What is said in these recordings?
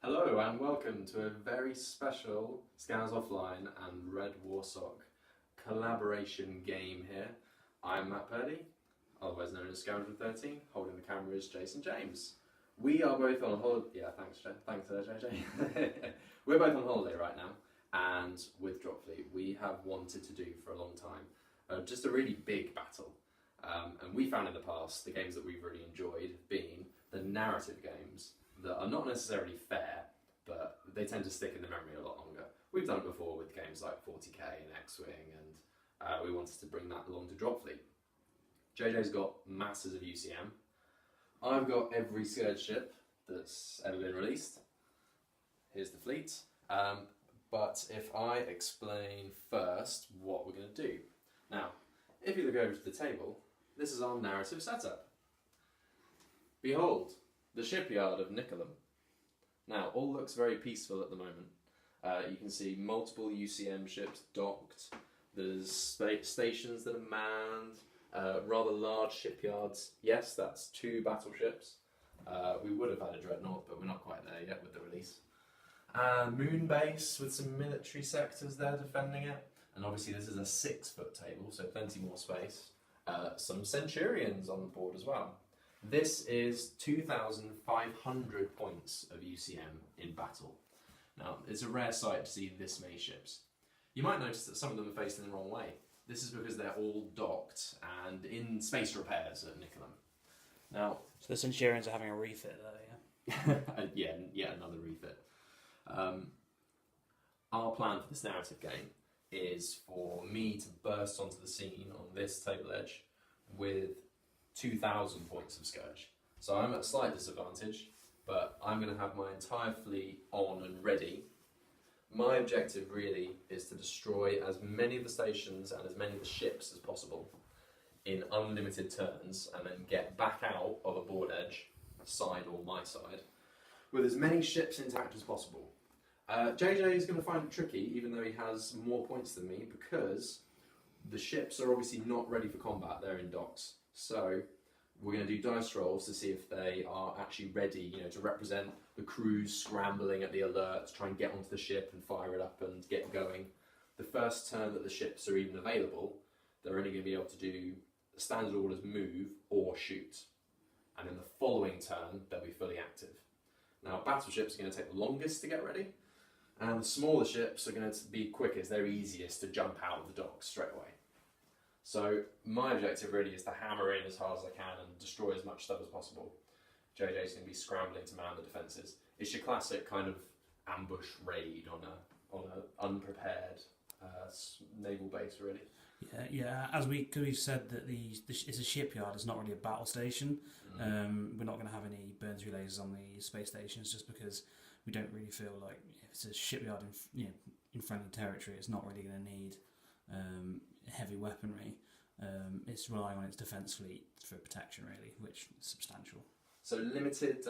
Hello and welcome to a very special Scanners Offline and Red Warsock collaboration game here. I'm Matt Purdy, otherwise known as Scourge 13. Holding the camera is Jason James. We are both on holiday. Yeah, thanks, JJ. We're both on holiday right now, and with Dropfleet, we have wanted to do for a long time just a really big battle. And we found in the past the games that we've really enjoyed have been the narrative games that are not necessarily fair, but they tend to stick in the memory a lot longer. We've done it before with games like 40k and X-Wing, and we wanted to bring that along to Dropfleet. JJ's got masses of UCM. I've got every Scourge ship that's ever been released. Here's the fleet. But if I explain first what we're going to do. Now, if you look over to the table, this is our narrative setup. Behold, the shipyard of Nicolum. Now, all looks very peaceful at the moment. You can see multiple UCM ships docked. There's stations that are manned, rather large shipyards. Yes, that's 2 battleships. We would have had a Dreadnought, but we're not quite there yet with the release. Moon base with some military sectors there defending it. And obviously this is a 6-foot table, so plenty more space. Some Centurions on the board as well. This is 2,500 points of UCM in battle. Now, it's a rare sight to see this many ships. You might notice that some of them are facing the wrong way. This is because they're all docked and in space repairs at Nicolum. Now, so the Centurions are having a refit there, yeah? Yeah, another refit. Our plan for this narrative game is for me to burst onto the scene on this table edge with 2,000 points of Scourge. So I'm at a slight disadvantage, but I'm going to have my entire fleet on and ready. My objective really is to destroy as many of the stations and as many of the ships as possible in unlimited turns, and then get back out of a board edge, side or my side, with as many ships intact as possible. JJ is going to find it tricky, even though he has more points than me, because the ships are obviously not ready for combat. They're in docks. So we're going to do dice rolls to see if they are actually ready, to represent the crews scrambling at the alert to try and get onto the ship and fire it up and get going. The first turn that the ships are even available, they're only going to be able to do standard orders move or shoot. And in the following turn, they'll be fully active. Now, battleships are going to take the longest to get ready, and the smaller ships are going to be quickest. They're easiest to jump out of the docks straight away. So my objective really is to hammer in as hard as I can and destroy as much stuff as possible. JJ's going to be scrambling to man the defences. It's your classic kind of ambush raid on a unprepared naval base, really. Yeah. As we've said that it's a shipyard. It's not really a battle station. We're not going to have any burns lasers on the space stations, just because we don't really feel like if it's a shipyard in friendly territory, it's not really going to need heavy weaponry. It's relying on its defence fleet for protection, really, which is substantial. So limited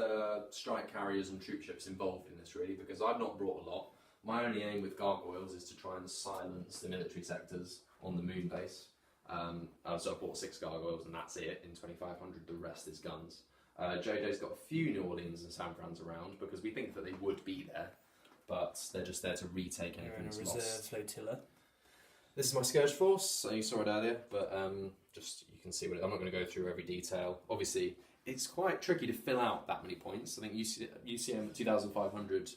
strike carriers and troop ships involved in this, really, because I've not brought a lot. My only aim with gargoyles is to try and silence the military sectors on the moon base. So I bought 6 gargoyles and that's it in 2,500. The rest is guns. JJ's got a few New Orleans and San Fran's around because we think that they would be there, but they're just there to retake anything that's lost. Reserve flotilla. This is my Scourge force, so you saw it earlier, but just you can see what I'm not going to go through every detail. Obviously, it's quite tricky to fill out that many points. I think UCM 2,500,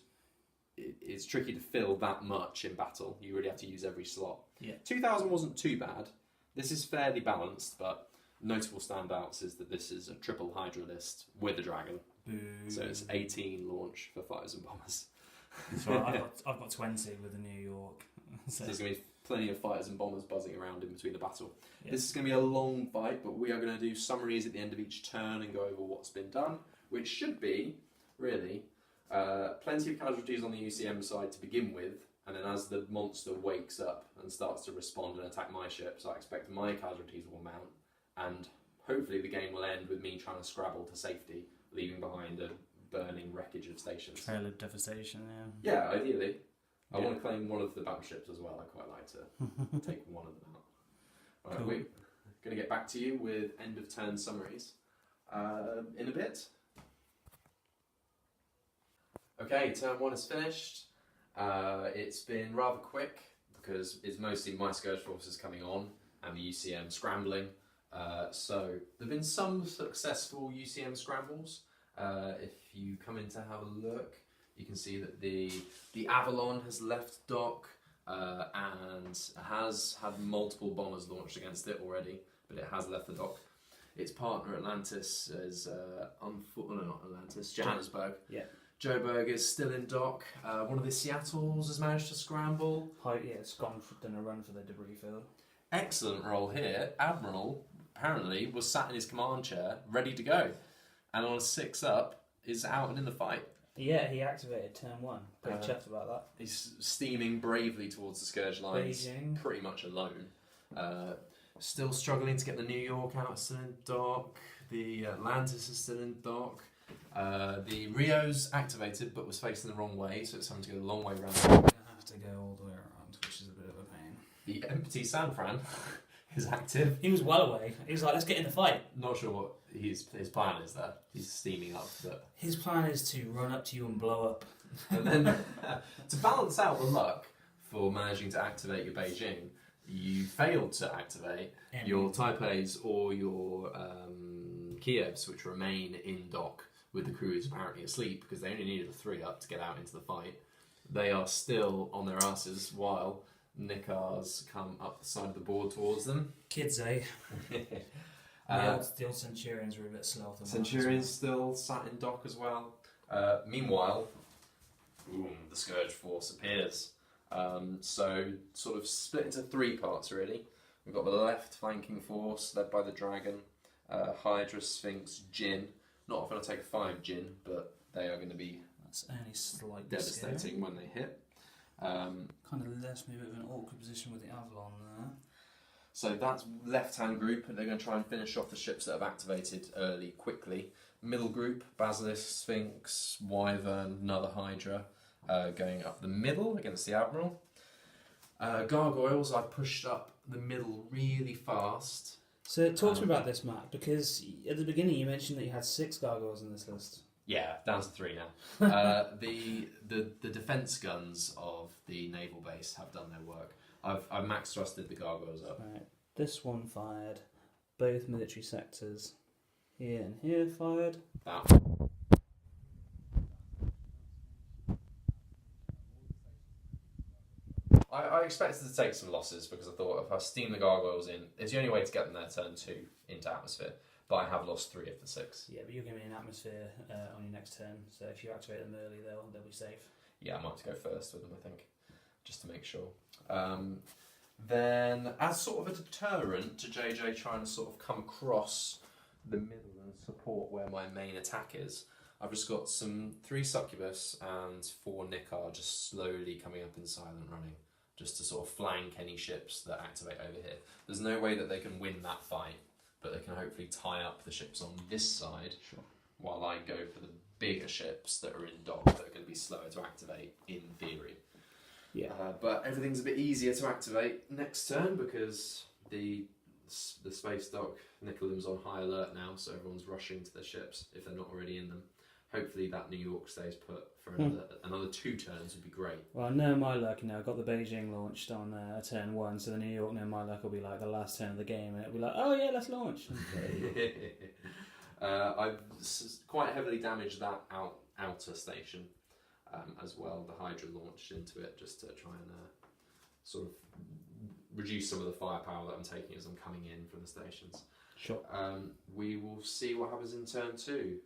it's tricky to fill that much in battle. You really have to use every slot. Yeah. 2,000 wasn't too bad. This is fairly balanced, but notable standouts is that this is a triple Hydra list with a dragon. So it's 18 launch for fighters and bombers. So I've got 20 with the New York. So there's going to be plenty of fighters and bombers buzzing around in between the battle. Yeah. This is going to be a long fight, but we are going to do summaries at the end of each turn and go over what's been done, which should be, really, plenty of casualties on the UCM side to begin with, and then as the monster wakes up and starts to respond and attack my ships, I expect my casualties will mount, and hopefully the game will end with me trying to scrabble to safety, leaving behind a burning wreckage of stations. Trail of devastation, yeah. Yeah, ideally. I want to claim one of the battleships as well. I quite like to take one of them out. Right, cool. We're going to get back to you with end of turn summaries in a bit. Okay, turn 1 is finished. It's been rather quick because it's mostly my Scourge forces coming on and the UCM scrambling. So there have been some successful UCM scrambles. If you come in to have a look, you can see that the Avalon has left dock and has had multiple bombers launched against it already, but it has left the dock. Its partner Atlantis is not Atlantis, Johannesburg. Yeah. Joburg is still in dock. One of the Seattles has managed to scramble. It's done a run for the debris field. Excellent roll here. Admiral apparently was sat in his command chair, ready to go, and on a 6-up is out and in the fight. Yeah, he activated turn 1. Pretty chuffed about that. He's steaming bravely towards the Scourge lines, Beijing. pretty much alone. Still struggling to get the New York out, still in dock. The Atlantis is still in dock. The Rio's activated but was facing the wrong way, so it's having to go the long way around. I have to go all the way around, which is a bit of a pain. The empty San Fran is active. He was well away. He was like, let's get in the fight. Not sure what his plan is there. He's steaming up. But... His plan is to run up to you and blow up. And then to balance out the luck for managing to activate your Beijing, you failed to activate your Taipei's or your Kievs, which remain in dock with the crews apparently asleep because they only needed a 3-up to get out into the fight. They are still on their asses while Nickars come up the side of the board towards them. Kids, eh? The old Centurions were a bit slow. Centurions still sat in dock as well. Meanwhile, the Scourge force appears. So sort of split into 3 parts really. We've got the left flanking force led by the Dragon, Hydra, Sphinx, Jin. Not often I take 5 Jin, but they are going to be slightly devastating scary. when they hit. Kind of left me a bit of an awkward position with the Avalon there. So that's left-hand group, and they're going to try and finish off the ships that have activated early, quickly. Middle group, Basilisk, Sphinx, Wyvern, another Hydra, going up the middle against the Admiral. Gargoyles, I've pushed up the middle really fast. So talk to me about this, Matt, because at the beginning you mentioned that you had 6 gargoyles in this list. Yeah, down to 3 now. The defence guns of the naval base have done their work. I've max thrusted the gargoyles up. Right. This one fired. Both military sectors. Here and here fired. That. I expected to take some losses because I thought if I steam the gargoyles in, it's the only way to get them there turn 2 into atmosphere. But I have lost 3 of the 6. Yeah, but you're going to be in atmosphere on your next turn, so if you activate them early, they'll be safe. Yeah, I might have to go first with them, I think, just to make sure. Then, as sort of a deterrent to JJ trying to sort of come across the middle and support where my main attack is, I've just got some 3 Succubus and 4 Nickar just slowly coming up in silent running, just to sort of flank any ships that activate over here. There's no way that they can win that fight, but they can hopefully tie up the ships on this side, while I go for the bigger ships that are in dock that are going to be slower to activate in theory. Yeah. But everything's a bit easier to activate next turn because the space dock Nicolim's on high alert now, so everyone's rushing to their ships if they're not already in them. Hopefully that New York stays put for another 2 turns would be great. Well, no, my luck, I've got the Beijing launched on turn 1, so the New York, no, my luck will be like the last turn of the game, and it'll be like, oh yeah, let's launch. I've quite heavily damaged that outer station as well. The Hydra launched into it just to try and sort of reduce some of the firepower that I'm taking as I'm coming in from the stations. Sure. We will see what happens in turn 2.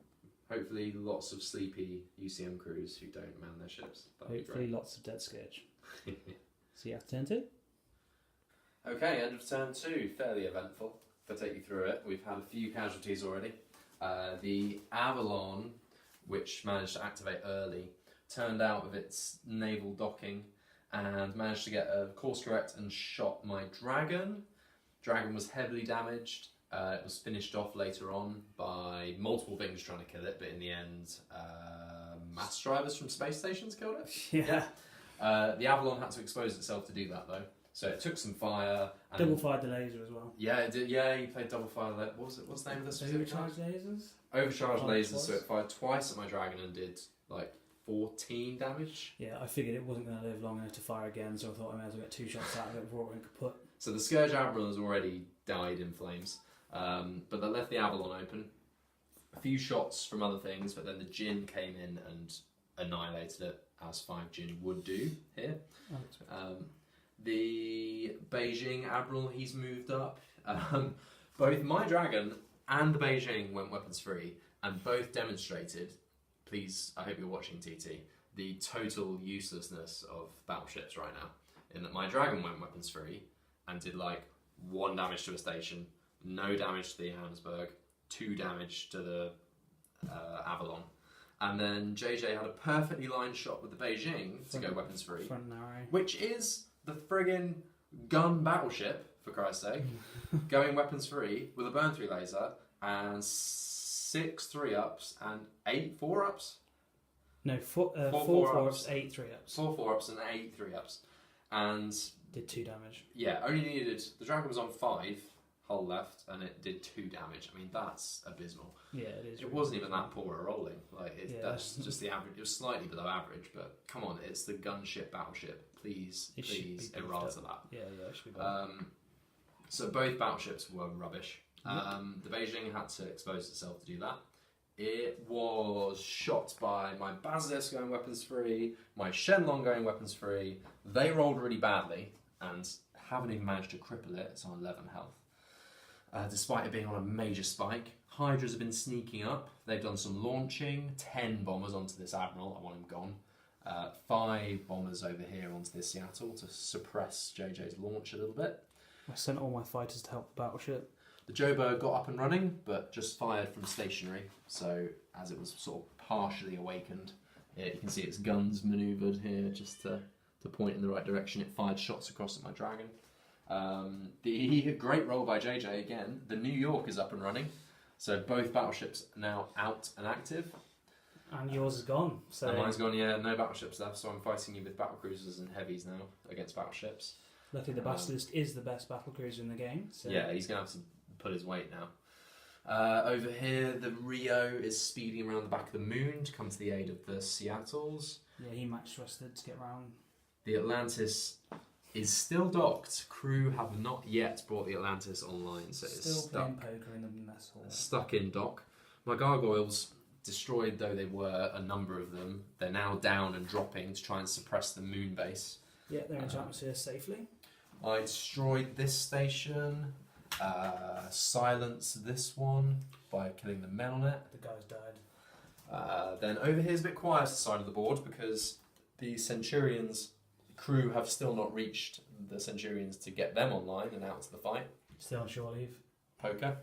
Hopefully lots of sleepy UCM crews who don't man their ships. Hopefully lots of dead Scourge. See you after turn 2. Okay, end of turn 2. Fairly eventful. If I take you through it, we've had a few casualties already. The Avalon, which managed to activate early, turned out of its naval docking and managed to get a course correct and shot my Dragon. Dragon was heavily damaged. It was finished off later on by multiple things trying to kill it, but in the end, mass drivers from space stations killed it. Yeah. The Avalon had to expose itself to do that though, so it took some fire. And double fired the laser as well. Yeah, it did. Yeah, you played double fire. What was it? What's the name of this? Overcharged lasers. Overcharged lasers. Twice. So it fired twice at my Dragon and did like 14 damage. Yeah, I figured it wasn't going to live long enough to fire again, so I thought I may as well get 2 shots out of it before it could put. So the Scourge Admiral has already died in flames, but they left the Avalon open. A few shots from other things, but then the Djinn came in and annihilated it, as 5 Djinn would do here. The Beijing Admiral, he's moved up. Both my Dragon and the Beijing went weapons free, and both demonstrated, please, I hope you're watching TT, the total uselessness of battleships right now. In that my Dragon went weapons free and did like 1 damage to a station, no damage to the Johannesburg, 2 damage to the Avalon. And then JJ had a perfectly lined shot with the Beijing to go weapons free, which is the friggin' gun battleship, for Christ's sake, going weapons free with a burn 3 laser and 6 3-ups and 8 4-ups. No, 4 4-ups, 8 3-ups. 4 4-ups and 8 3-ups. And did 2 damage. Yeah, only needed, the Dragon was on 5 hull left and it did 2 damage. I mean, that's abysmal. Yeah, it is. It wasn't even that poor a rolling. Like, that's just the average. It was slightly below average, but come on, it's the gunship battleship. Please errata that. Yeah, it should be better. So both battleships were rubbish. The Beijing had to expose itself to do that. It was shot by my Basilisk going weapons free, my Shenlong going weapons free. They rolled really badly and haven't even managed to cripple it. It's on 11 health. Despite it being on a major spike. Hydras have been sneaking up. They've done some launching. 10 bombers onto this Admiral. I want him gone. 5 bombers over here onto this Seattle to suppress JJ's launch a little bit. I sent all my fighters to help the battleship. The Joburg got up and running, but just fired from stationary. So as it was sort of partially awakened, you can see its guns manoeuvred here just to point in the right direction. It fired shots across at my Dragon. The great roll by JJ again. The New York is up and running. So both battleships are now out and active. And yours is gone. So and mine's gone, yeah, no battleships left. So I'm fighting you with battlecruisers and heavies now against battleships. Luckily the Basilisk is the best battlecruiser in the game. So. Yeah, he's going to have to put his weight now. Over here, the Rio is speeding around the back of the moon to come to the aid of the Seattles. Yeah, he match thrusted to get round. The Atlantis is still docked. Crew have not yet brought the Atlantis online, so it's still playing stuck. poker in the mess hall. Stuck in dock. My gargoyles, destroyed though they were, a number of them, they're now down and dropping to try and suppress the moon base. Yeah, they're in atmosphere safely. I destroyed this station. Silence this one by killing the men on it. The guys died. Then over here's a bit quieter side of the board because the Centurions crew have still not reached the Centurions to get them online and out to the fight. Still on shore leave. Poker.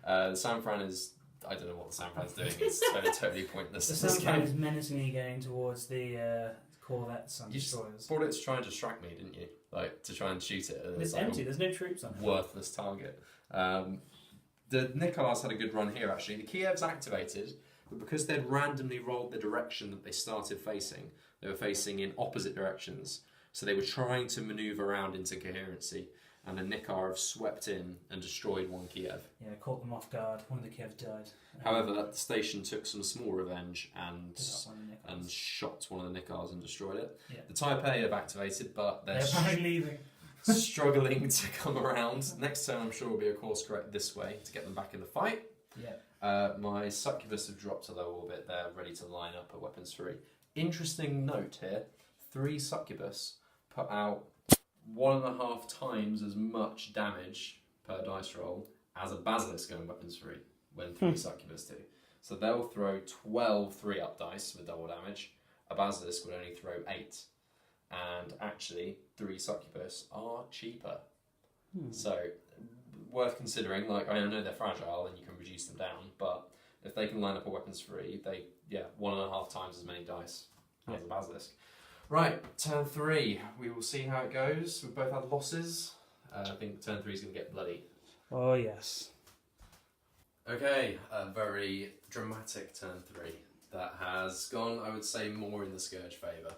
The San Fran is, I don't know what the San Fran's doing. It's totally pointless. The San Fran is menacingly going towards the corvettes and destroyers. You brought it to try and distract me, didn't you? Like, to try and shoot it. It's like empty, there's no troops on it. Worthless target. The Nikolars had a good run here, actually. The Kiev's activated, but because they'd randomly rolled the direction that they started facing, they were facing in opposite directions. So they were trying to manoeuvre around into coherency, and the Nikar have swept in and destroyed one Kiev. Yeah, caught them off guard. One of the Kievs died. However, the station took some small revenge and shot one of the Nikars and destroyed it. Yeah. The Taipei have activated, but they're apparently leaving. struggling to come around. Next turn, I'm sure will be a course correct this way to get them back in the fight. Yeah. My Succubus have dropped to low orbit. They're ready to line up at weapons 3. Interesting note here: 3 Succubus put out 1.5 times as much damage per dice roll as a Basilisk going weapons 3 when 3 Succubus do. So they'll throw 12 3-up dice with double damage. A Basilisk would only throw 8. And actually, 3 Succubus are cheaper. So, worth considering. Like, I know they're fragile and you can reduce them down, but if they can line up a weapons 3, 1.5 times as many dice as a Basilisk. Right, turn 3. We will see how it goes. We've both had losses. I think turn 3 is going to get bloody. Oh, yes. Okay, a very dramatic turn 3 that has gone, I would say, more in the Scourge favour.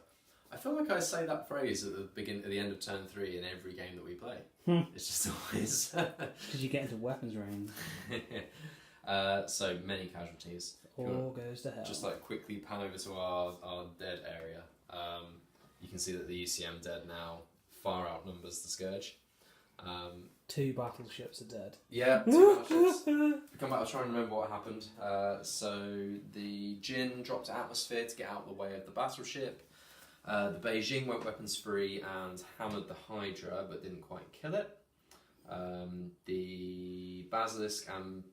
I feel like I say that phrase at the end of turn 3 in every game that we play. It's just always... Because you get into weapons range. So many casualties. All goes to hell. Just like quickly pan over to our dead area. You can see that the UCM dead now far outnumbers the Scourge. 2 battleships are dead. Yeah, 2 battleships. Come back, I'll try and remember what happened. So the Jin dropped atmosphere to get out of the way of the battleship. The Beijing went weapons free and hammered the Hydra, but didn't quite kill it. The Basilisk and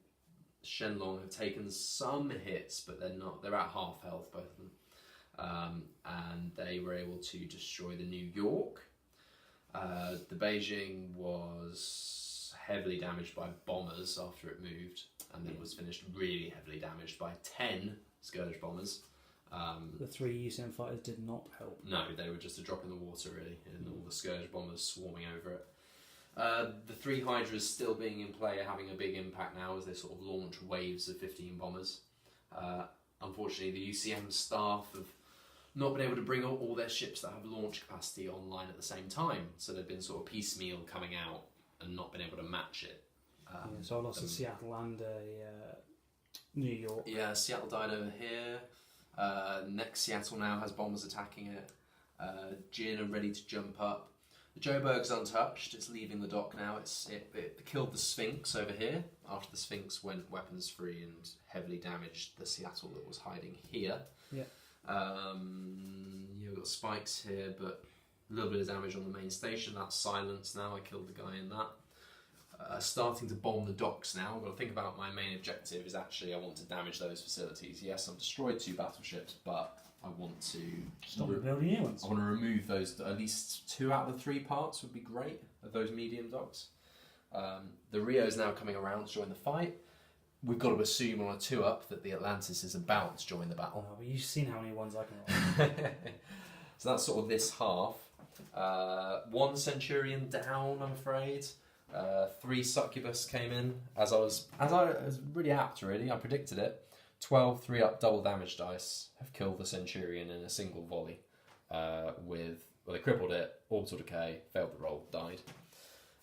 Shenlong have taken some hits, but they're at half health, both of them. And they were able to destroy the New York. The Beijing was heavily damaged by bombers after it moved, and then was finished really heavily damaged by 10 Scourge bombers. The 3 UCM fighters did not help. No, they were just a drop in the water, really, and all the Scourge bombers swarming over it. The 3 Hydras still being in play are having a big impact now as they sort of launch waves of 15 bombers. Unfortunately, the UCM staff have not been able to bring all their ships that have launch capacity online at the same time, so they've been sort of piecemeal coming out and not been able to match it. So I lost a Seattle and a New York. Yeah, Seattle died over here. Next Seattle now has bombers attacking it. Jin are ready to jump up. The Joburg's untouched, it's leaving the dock now. It killed the Sphinx over here after the Sphinx went weapons free and heavily damaged the Seattle that was hiding here. Yeah. You've got spikes here, but a little bit of damage on the main station. That's silenced now. I killed the guy in that. Starting to bomb the docks now. I've got to think about my main objective is actually I want to damage those facilities. Yes, I've destroyed 2 battleships, but I want to stop building new ones. I want to remove those. At least 2 out of the 3 parts would be great of those medium docks. The Rio's now coming around to join the fight. We've got to assume on a 2-up that the Atlantis is about to join the battle. Oh, but you've seen how many ones I can roll. So that's sort of this half. 1 Centurion down, I'm afraid. 3 Succubus came in as I was really apt, really. I predicted it. 12 3-up double damage dice have killed the Centurion in a single volley. They crippled it, orbital decay, failed the roll, died.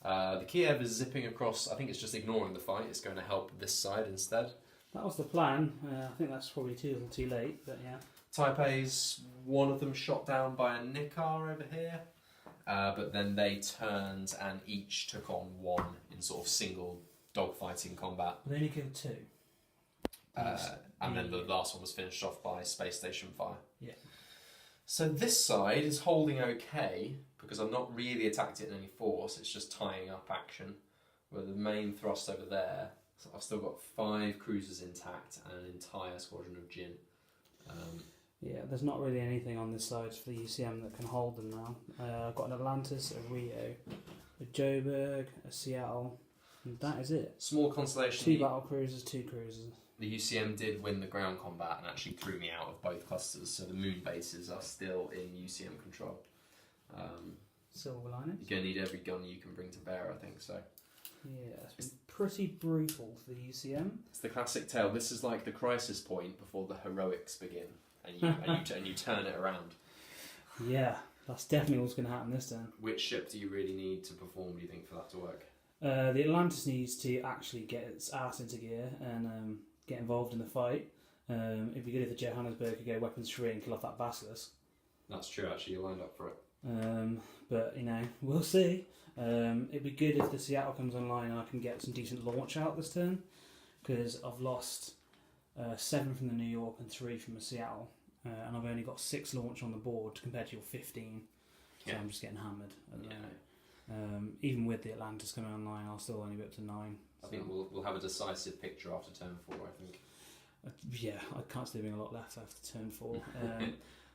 The Kiev is zipping across. I think it's just ignoring the fight. It's going to help this side instead. That was the plan. I think that's probably too little too late, but yeah. Taipei's, one of them shot down by a Nikar over here. But then they turned and each took on 1 in sort of single dogfighting combat. They only killed 2. And then the last one was finished off by space station fire. Yeah. So this side is holding okay because I've not really attacked it in any force. It's just tying up action. Where the main thrust over there, so I've still got 5 cruisers intact and an entire squadron of Jin. Yeah, there's not really anything on this side for the UCM that can hold them now. I've got an Atlantis, a Rio, a Joburg, a Seattle, and that is it. Small consolation. 2 battle cruisers, 2 cruisers. The UCM did win the ground combat and actually threw me out of both clusters, so the moon bases are still in UCM control. Silver linings. You're going to need every gun you can bring to bear, I think so. Yeah, it's been pretty brutal for the UCM. It's the classic tale. This is like the crisis point before the heroics begin, and you turn it around. Yeah, that's definitely what's going to happen this turn. Which ship do you really need to perform, do you think, for that to work? The Atlantis needs to actually get its ass into gear and get involved in the fight. It'd be good if the Johannesburg could go weapons free and kill off that Basilisk. That's true, actually. You're lined up for it. But, we'll see. It'd be good if the Seattle comes online and I can get some decent launch out this turn, because I've lost 7 from the New York and 3 from the Seattle, and I've only got 6 launch on the board compared to your 15, so yeah. I'm just getting hammered at the moment. Even with the Atlantis coming online, I'll still only be up to 9. I think we'll have a decisive picture after turn 4, I think. Yeah, I can't see there being a lot left after turn 4.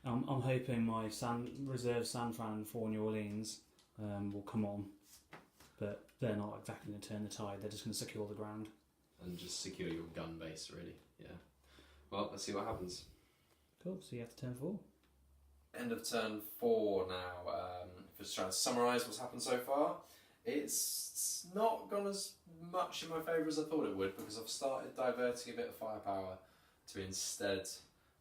I'm hoping my reserve San Fran and 4 New Orleans will come on, but they're not exactly going to turn the tide. They're just going to secure the ground and just secure your gun base, really. Yeah. Well, let's see what happens. Cool. So you have to turn 4. End of turn 4 now. Just trying to summarise what's happened so far. It's not gone as much in my favour as I thought it would, because I've started diverting a bit of firepower to instead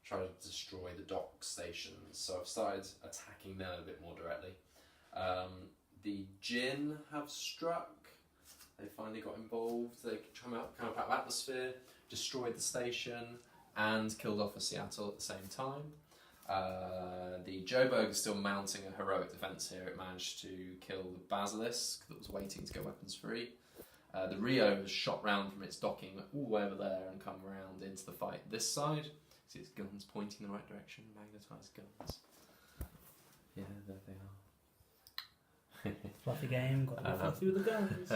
try to destroy the dock stations. So I've started attacking them a bit more directly. The Jin have struck. They finally got involved. They come up out of atmosphere. destroyed the station, and killed off a Seattle at the same time. The Joburg is still mounting a heroic defence here. It managed to kill the Basilisk that was waiting to go weapons free. The Rio has shot round from its docking all the way over there and come round into the fight this side. See its guns pointing in the right direction, magnetised guns. Yeah, there they are. Fluffy game, got to be fluffy with the guns.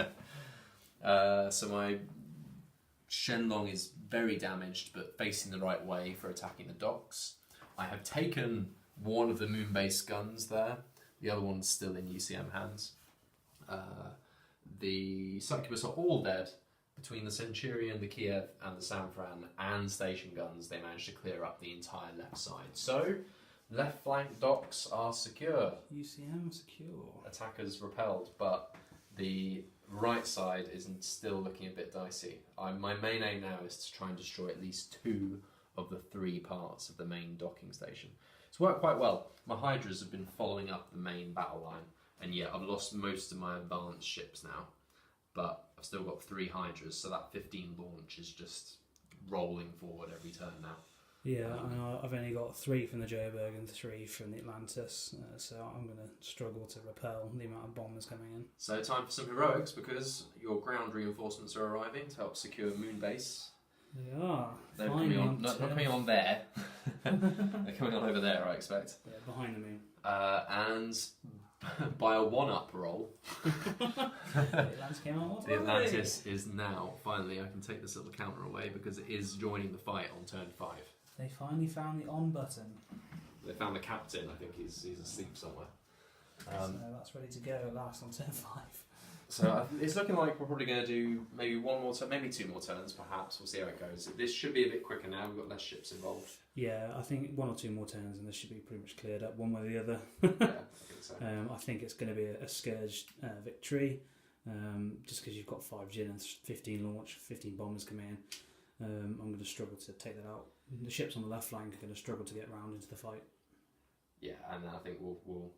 So my Shenlong is very damaged, but facing the right way for attacking the docks. I have taken one of the moon-based guns there. The other one's still in UCM hands. The Succubus are all dead. Between the Centurion, the Kiev, and the San Fran, and station guns, they managed to clear up the entire left side. So, left flank docks are secure. UCM secure. Attackers repelled, but the right side isn't still looking a bit dicey. My main aim now is to try and destroy at least 2 of the 3 parts of the main docking station. It's worked quite well. My Hydras have been following up the main battle line, and yeah, I've lost most of my advanced ships now, but I've still got 3 Hydras, so that 15 launch is just rolling forward every turn now. Yeah, I've only got 3 from the Joburg and 3 from the Atlantis, so I'm going to struggle to repel the amount of bombers coming in. So time for some heroics, because your ground reinforcements are arriving to help secure Moon Base. They are. They're coming on, not coming on there. They're coming on over there, I expect. Yeah, behind the moon. And by a 1-up roll, The Atlantis came out. the Atlantis is now, finally, I can take this little counter away because it is joining the fight on turn 5. They finally found the on button. They found the captain, I think he's asleep somewhere. So that's ready to go at last on turn 5. So it's looking like we're probably going to do maybe 1 more turn, maybe 2 more turns perhaps. We'll see how it goes. This should be a bit quicker now, we've got less ships involved. Yeah, I think 1 or 2 more turns and this should be pretty much cleared up one way or the other. Yeah, I think so. I think it's going to be a Scourge victory, just because you've got 5 Jin and 15 launch, 15 bombers coming in. I'm going to struggle to take that out. The ships on the left flank are going to struggle to get round into the fight. Yeah, and I think we'll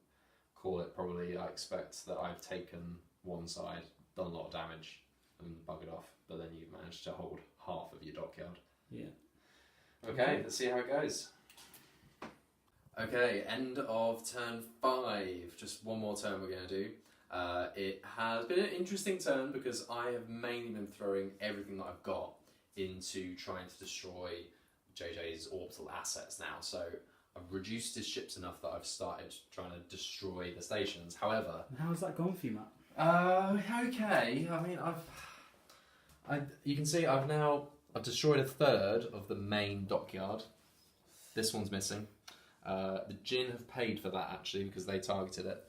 call it probably, I expect that I've taken one side, done a lot of damage and buggered off, but then you've managed to hold half of your dockyard. Yeah. Okay, let's see how it goes. Okay, end of turn 5. Just 1 more turn we're going to do. It has been an interesting turn because I have mainly been throwing everything that I've got into trying to destroy JJ's orbital assets now. So I've reduced his ships enough that I've started trying to destroy the stations. However... And how's that gone for you, Matt? Okay. I mean, you can see I've destroyed 1/3 of the main dockyard. This one's missing. The Jin have paid for that actually because they targeted it.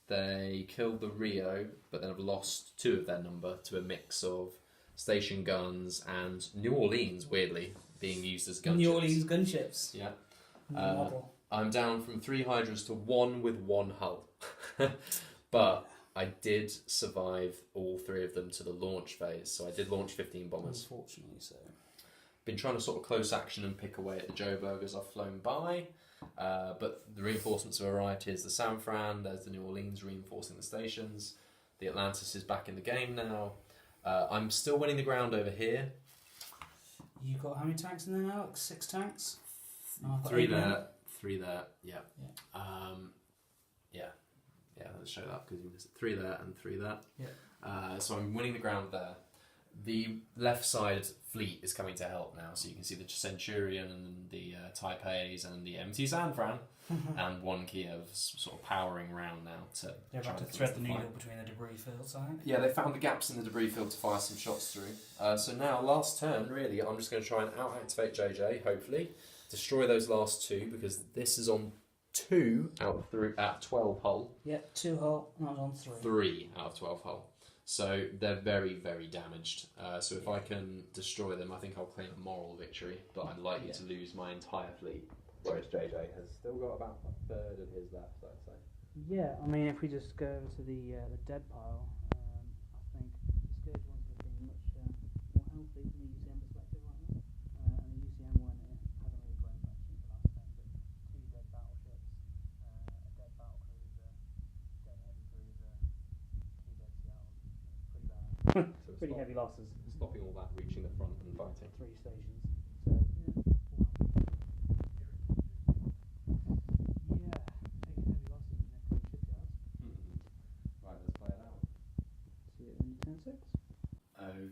They killed the Rio, but then have lost 2 of their number to a mix of station guns and New Orleans, weirdly, being used as gunships. New Orleans gunships. Yeah. Model. I'm down from 3 Hydras to 1 with 1 hull. But I did survive all 3 of them to the launch phase, so I did launch 15 bombers. Unfortunately so. Been trying to sort of close action and pick away at the Joburg as I've flown by, but the reinforcements have arrived. Here's the San Fran, there's the New Orleans reinforcing the stations. The Atlantis is back in the game now. I'm still winning the ground over here. You've got how many tanks in there now? Like 6 tanks? Oh, I've got 3 8 there, now. 3 there, yeah. Yeah, let's show that because you missed it. 3 there and 3 there. Yeah. So I'm winning the ground there. The left side fleet is coming to help now, so you can see the Centurion and the Taipeis and the MT San Fran and 1 Kiev sort of powering around now to. They're about to thread the needle between the debris fields, I think. Yeah, they found the gaps in the debris field to fire some shots through. So now, last turn, really, I'm just going to try and out-activate JJ, hopefully. Destroy those last 2, because this is on 2 out of 12 hull. Yep, 2 hull, and I was on 3. 3 out of 12 hull. So they're very, very damaged. So if I can destroy them, I think I'll claim a moral victory, but I'm likely to lose my entire fleet. Whereas JJ has still got about 1/3 of his left, I'd say. Yeah, I mean, if we just go over to the dead pile, I think the Scourge one's looking much more healthy from a UCM perspective right now. And the UCM one hasn't really grown much since the last turn, but 2 dead battleships, a dead battle cruiser, dead heavy cruiser, 2 dead Seattle. It's pretty bad. Pretty heavy losses. Stopping all that, reaching the front and fighting. 3 stations. So, yeah, taking heavy losses in their shipyards. Right, let's play it out. See it in turn 6.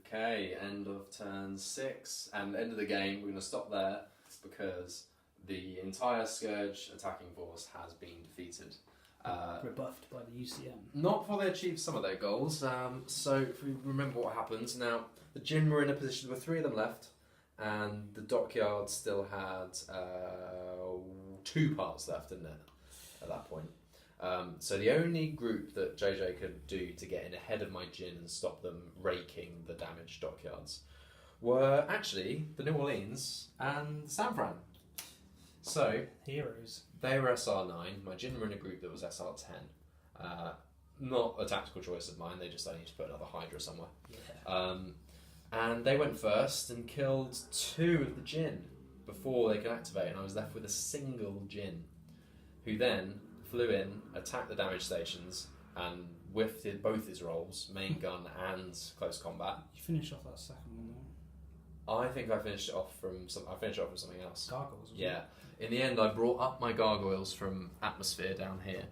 Okay, end of turn 6, and end of the game. We're going to stop there because the entire Scourge attacking force has been defeated. Rebuffed by the UCM. Not before they achieved some of their goals. So if we remember what happened, now the Jin were in a position with 3 of them left, and the dockyard still had 2 parts left, didn't it? At that point. So the only group that JJ could do to get in ahead of my Jin and stop them raking the damaged dockyards were actually the New Orleans and San Fran. So Heroes. they were SR9. My Jin were in a group that was SR10. Not a tactical choice of mine. They just I need to put another Hydra somewhere. Yeah. And they went first and killed 2 of the Jin before they could activate, and I was left with a single Jin, who then flew in, attacked the damage stations, and whiffed both his roles, main gun and close combat. You finished off that second one though. I think I finished it off from something else. Gargoyles. Yeah. In the end, I brought up my gargoyles from atmosphere down here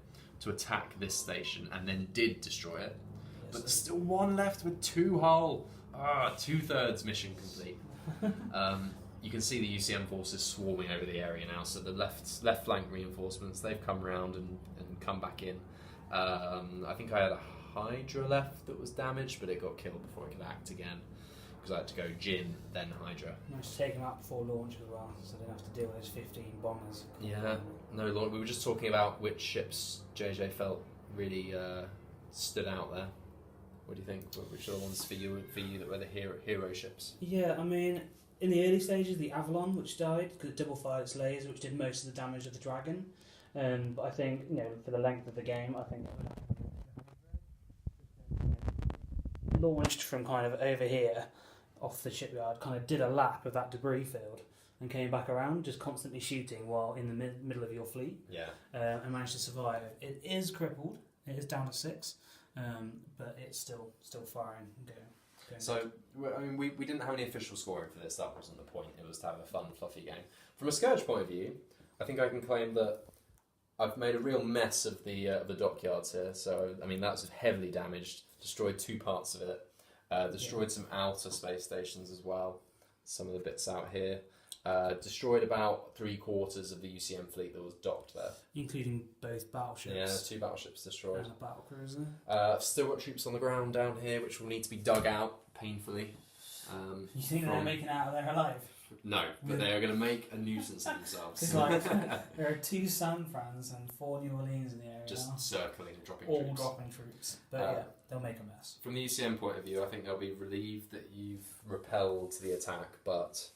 to attack this station, and then did destroy it. Yes, But there's still 1 left with 2 hull. 2/3 mission complete. You can see the UCM forces swarming over the area now. So the left flank reinforcements, they've come round and come back in. I think I had a Hydra left that was damaged, but it got killed before it could act again, because I had to go Jin, then Hydra. Managed to take them out before launch as well, so they didn't have to deal with those 15 bombers. Yeah, no, Lord, we were just talking about which ships JJ felt really stood out there. What do you think? Which are the ones for you that were the hero ships? Yeah, I mean, in the early stages, the Avalon, which died because it double fired its laser, which did most of the damage of the Dragon. But I think, for the length of the game, I think launched from kind of over here, off the shipyard, kind of did a lap of that debris field and came back around, just constantly shooting while in the middle of your fleet. Yeah. And managed to survive. It is crippled. It is down to 6, but it's still firing. Going. So, I mean, we didn't have any official scoring for this. That wasn't the point. It was to have a fun, fluffy game. From a Scourge point of view, I think I can claim that I've made a real mess of the dockyards here. So, I mean, that's heavily damaged. Destroyed 2 parts of it. Destroyed some outer space stations as well. Some of the bits out here. Destroyed about 3/4 of the UCM fleet that was docked there. Including both battleships. Yeah, 2 battleships destroyed. And a battle cruiser. Still got troops on the ground down here, which will need to be dug out painfully. You think they're making it out of there alive? No, but they are going to make a nuisance of themselves. It's like there are 2 San Frans and 4 New Orleans in the area. Just now. circling, dropping all troops. dropping troops. But yeah, they'll make a mess. From the UCM point of view, I think they'll be relieved that you've repelled the attack, but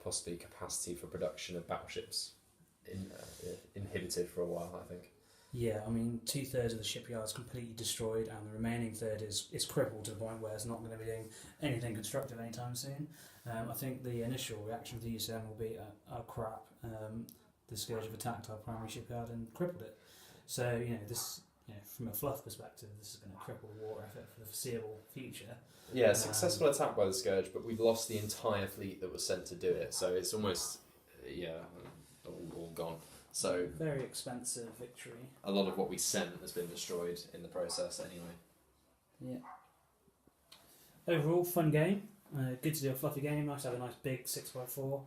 possibly capacity for production of battleships inhibited for a while, I think. Yeah, I mean, 2/3 of the shipyard is completely destroyed, and the remaining third is crippled to the point where it's not going to be doing anything constructive anytime soon. I think the initial reaction of the UCM will be, oh crap, the Scourge have attacked our primary shipyard and crippled it. So, this, from a fluff perspective, this is going to cripple the war effort for the foreseeable future. Yeah, successful attack by the Scourge, but we've lost the entire fleet that was sent to do it, so it's almost, all gone. So very expensive victory. A lot of what we sent has been destroyed in the process anyway. Yeah. Overall, fun game. Good to do a fluffy game. Nice to have a nice big 6x4.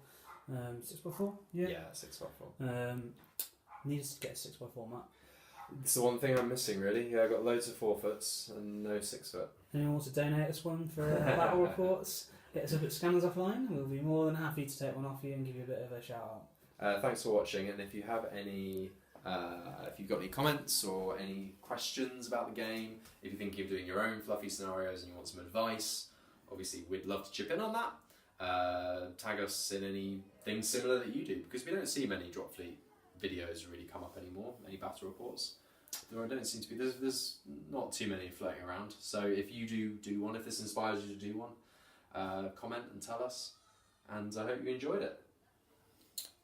6x4? Yeah. Yeah, 6x4. Needed to get a 6x4 map. It's the one thing I'm missing, really. Yeah, I've got loads of 4-foots and no 6-foot. Anyone wants to donate us one for battle reports? Hit us up at Scanners Offline. We'll be more than happy to take one off you and give you a bit of a shout out. Thanks for watching, and if you have any, if you've got any comments or any questions about the game, if you think you're doing your own fluffy scenarios and you want some advice, obviously we'd love to chip in on that. Tag us in anything similar that you do, because we don't see many Dropfleet videos really come up anymore, any battle reports. There don't seem to be, there's not too many floating around, so if you do one, if this inspires you to do one, comment and tell us, and I hope you enjoyed it.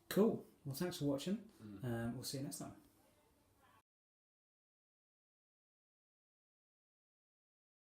Cool. Well, thanks for watching. We'll see you next time.